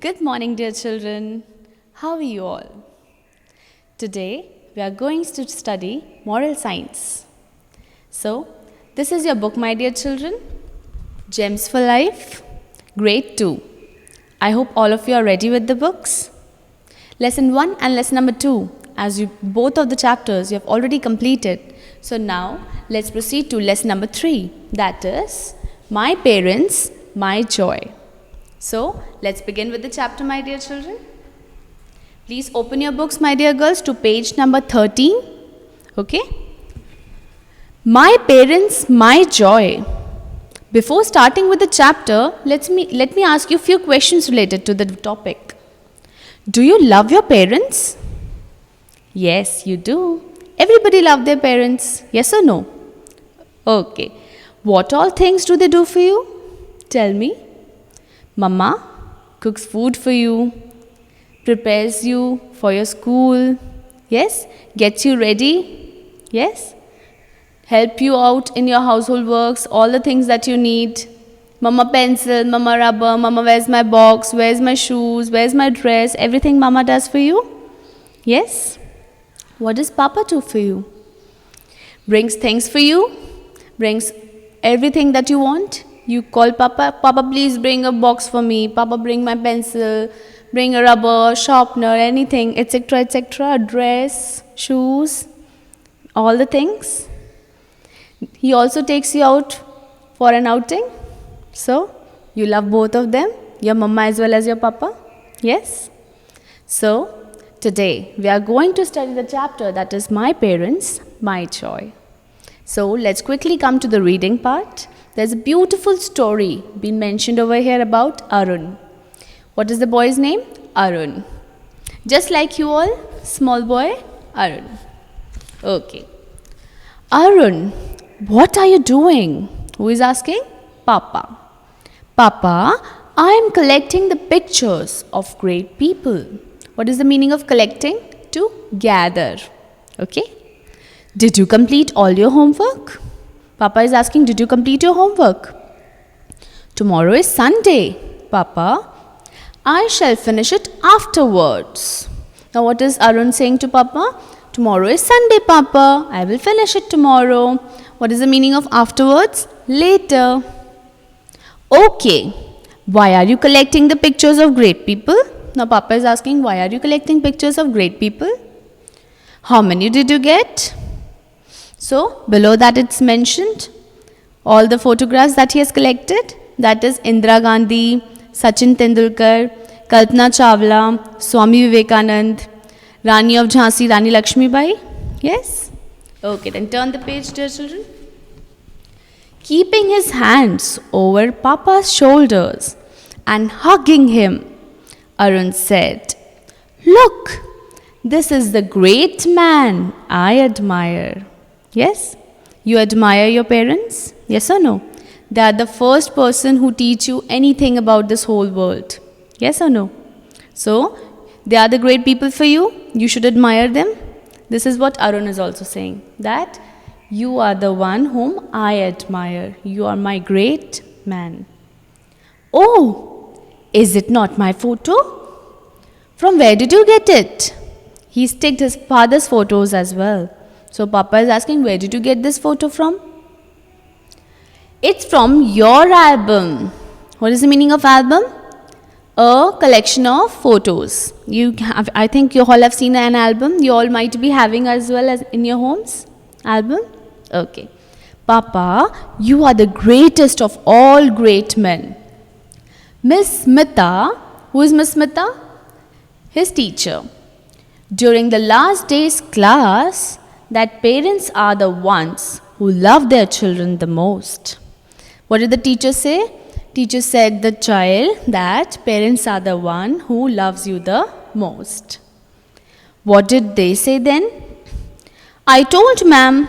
Good morning, dear children. How are you all? Today, we are going to study moral science. So, this is your book, my dear children, Gems for Life, Grade 2. I hope all of you are ready with the books. Lesson 1 and lesson number 2, as you both of the chapters you have already completed. So now, let's proceed to lesson number 3, that is, My Parents, My Joy. So, let's begin with the chapter, my dear children. Please open your books, my dear girls, to page number 13. Okay? My Parents, My Joy. Before starting with the chapter, let me ask you a few questions related to the topic. Do you love your parents? Yes, you do. Everybody loves their parents. Yes or no? Okay. What all things do they do for you? Tell me. Mama cooks food for you, prepares you for your school, yes, gets you ready, yes, help you out in your household works, all the things that you need. Mama pencil, mama rubber, mama where's my box, where's my shoes, where's my dress, everything mama does for you. Yes. What does papa do for you? Brings things for you, brings everything that you want. You call Papa, Papa please bring a box for me, Papa bring my pencil, bring a rubber, sharpener, anything, etc., etc., a dress, shoes, all the things. He also takes you out for an outing. So, you love both of them, your mama as well as your papa. Yes? So, today we are going to study the chapter that is My Parents, My Joy. So, let's quickly come to the reading part. There's a beautiful story being mentioned over here about Arun. What is the boy's name? Arun. Just like you all, small boy, Arun. Okay. Arun, what are you doing? Who is asking? Papa. Papa, I am collecting the pictures of great people. What is the meaning of collecting? To gather. Okay. Did you complete all your homework? Papa is asking, did you complete your homework? Tomorrow is Sunday, Papa. I shall finish it afterwards. Now what is Arun saying to Papa? Tomorrow is Sunday, Papa. I will finish it tomorrow. What is the meaning of afterwards? Later. Okay. Why are you collecting the pictures of great people? Now Papa is asking, why are you collecting pictures of great people? How many did you get? So, below that it's mentioned all the photographs that he has collected. That is Indira Gandhi, Sachin Tendulkar, Kalpana Chawla, Swami Vivekanand, Rani of Jhansi, Rani Lakshmi Bai. Yes? Okay, then turn the page, dear children. Keeping his hands over Papa's shoulders and hugging him, Arun said, "Look, this is the great man I admire." Yes? You admire your parents? Yes or no? They are the first person who teach you anything about this whole world. Yes or no? So, they are the great people for you. You should admire them. This is what Arun is also saying. That you are the one whom I admire. You are my great man. Oh, is it not my photo? From where did you get it? He sticked his father's photos as well. So Papa is asking, where did you get this photo from? It's from your album. What is the meaning of album? A collection of photos. I think you all have seen an album. You all might be having as well as in your homes. Album? Okay. Papa, you are the greatest of all great men. Miss Smita, who is Miss Smita? His teacher. During the last day's class, that parents are the ones who love their children the most. What did the teacher say? Teacher said the child that parents are the one who loves you the most. What did they say then? I told ma'am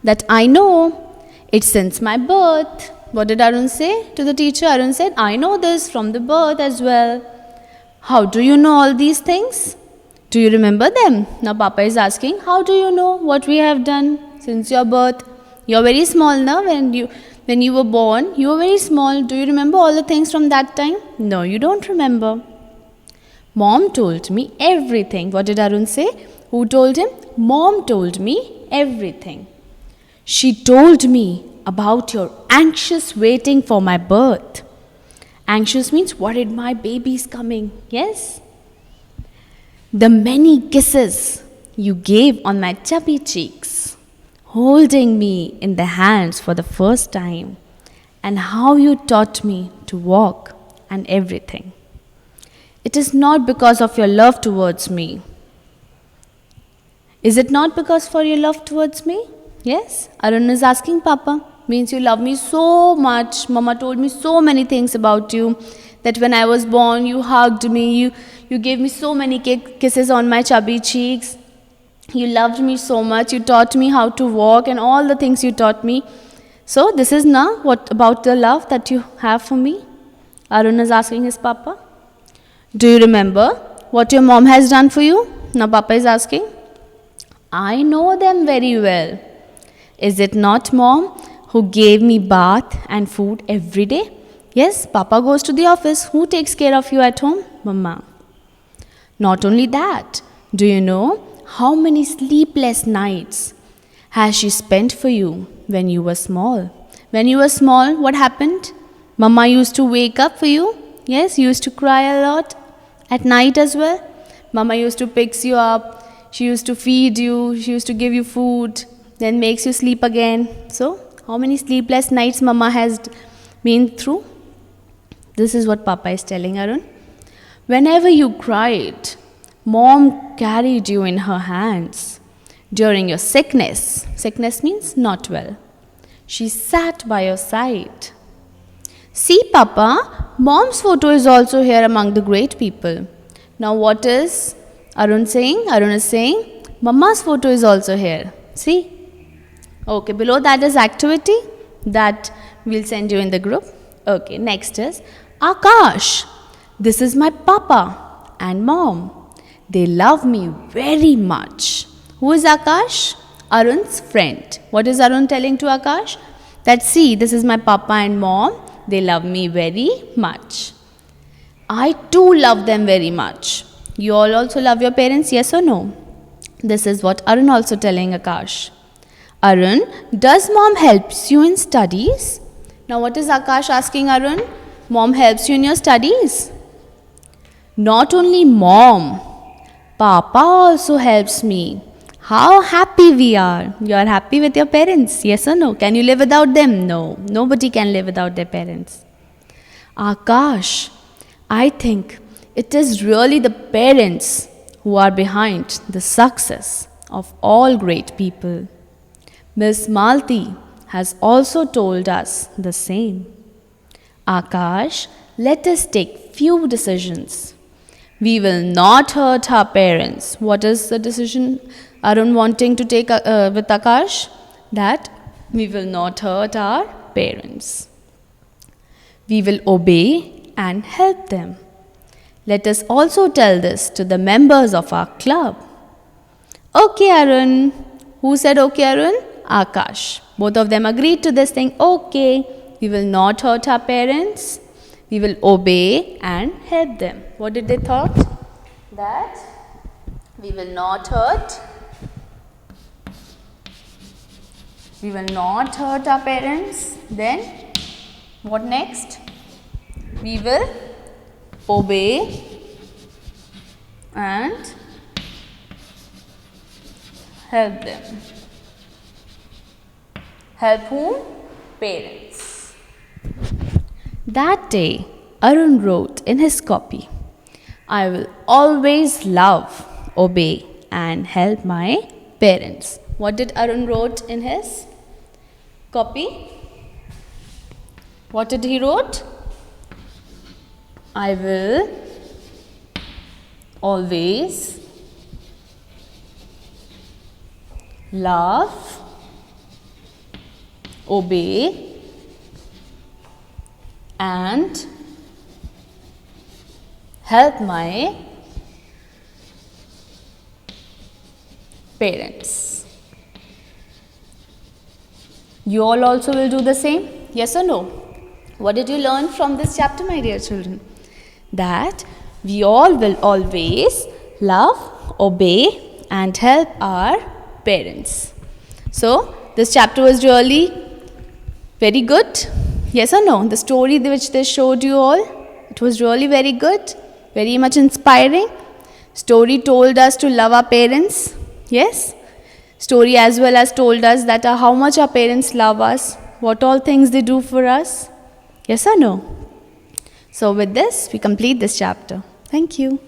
that I know it since my birth. What did Arun say to the teacher? Arun said, I know this from the birth as well. How do you know all these things? Do you remember them? Now Papa is asking, how do you know what we have done since your birth? You are very small now. When you were born, you were very small. Do you remember all the things from that time? No, you don't remember. Mom told me everything. What did Arun say? Who told him? Mom told me everything. She told me about your anxious waiting for my birth. Anxious means worried my baby's coming. Yes? The many kisses you gave on my chubby cheeks, holding me in the hands for the first time, and how you taught me to walk and everything. It is not because of your love towards me. Is it not because for your love towards me? Yes? Arun is asking Papa. Means you love me so much. Mama told me so many things about you. That when I was born, you hugged me. You gave me so many kisses on my chubby cheeks. You loved me so much. You taught me how to walk and all the things you taught me. So this is now what about the love that you have for me? Arun is asking his Papa. Do you remember what your mom has done for you? Now Papa is asking. I know them very well. Is it not Mom who gave me bath and food every day? Yes, Papa goes to the office. Who takes care of you at home? Mama. Not only that, do you know how many sleepless nights has she spent for you when you were small? When you were small, what happened? Mama used to wake up for you. Yes, you used to cry a lot at night as well. Mama used to pick you up. She used to feed you. She used to give you food. Then makes you sleep again. So, how many sleepless nights Mama has been through? This is what Papa is telling Arun. Whenever you cried, Mom carried you in her hands. During your sickness, sickness means not well, she sat by your side. See, Papa, Mom's photo is also here among the great people. Now, what is Arun saying? Arun is saying, Mama's photo is also here. See? Okay, below that is activity that we'll send you in the group. Okay, next is Akash. This is my Papa and Mom. They love me very much. Who is Akash? Arun's friend. What is Arun telling to Akash? That see, this is my Papa and Mom. They love me very much. I too love them very much. You all also love your parents, yes or no? This is what Arun also telling Akash. Arun, does Mom helps you in studies? Now what is Akash asking Arun? Mom helps you in your studies? Not only Mom, Papa also helps me. How happy we are. You are happy with your parents, yes or no? Can you live without them? No, nobody can live without their parents. Akash, I think it is really the parents who are behind the success of all great people. Miss Malti has also told us the same. Akash, let us take few decisions. We will not hurt our parents. What is the decision Arun wanting to take with Akash? That we will not hurt our parents. We will obey and help them. Let us also tell this to the members of our club. Okay, Arun. Who said okay, Arun? Akash. Both of them agreed to this thing. Okay, we will not hurt our parents. We will obey and help them. What did they thought? That we will not hurt. We will not hurt our parents. Then what next? We will obey and help them. Help whom? Parents. That day, Arun wrote in his copy, I will always love, obey and help my parents. What did Arun wrote in his copy? What did he wrote? I will always love, obey and help my parents. You all also will do the same? Yes or no? What did you learn from this chapter, my dear children? That We all will always love, obey, and help our parents. So, this chapter was really very good. Yes or no? The story which they showed you all, it was really very good, very much inspiring. Story told us to love our parents. Yes? Story as well as told us that how much our parents love us, what all things they do for us. Yes or no? So with this, we complete this chapter. Thank you.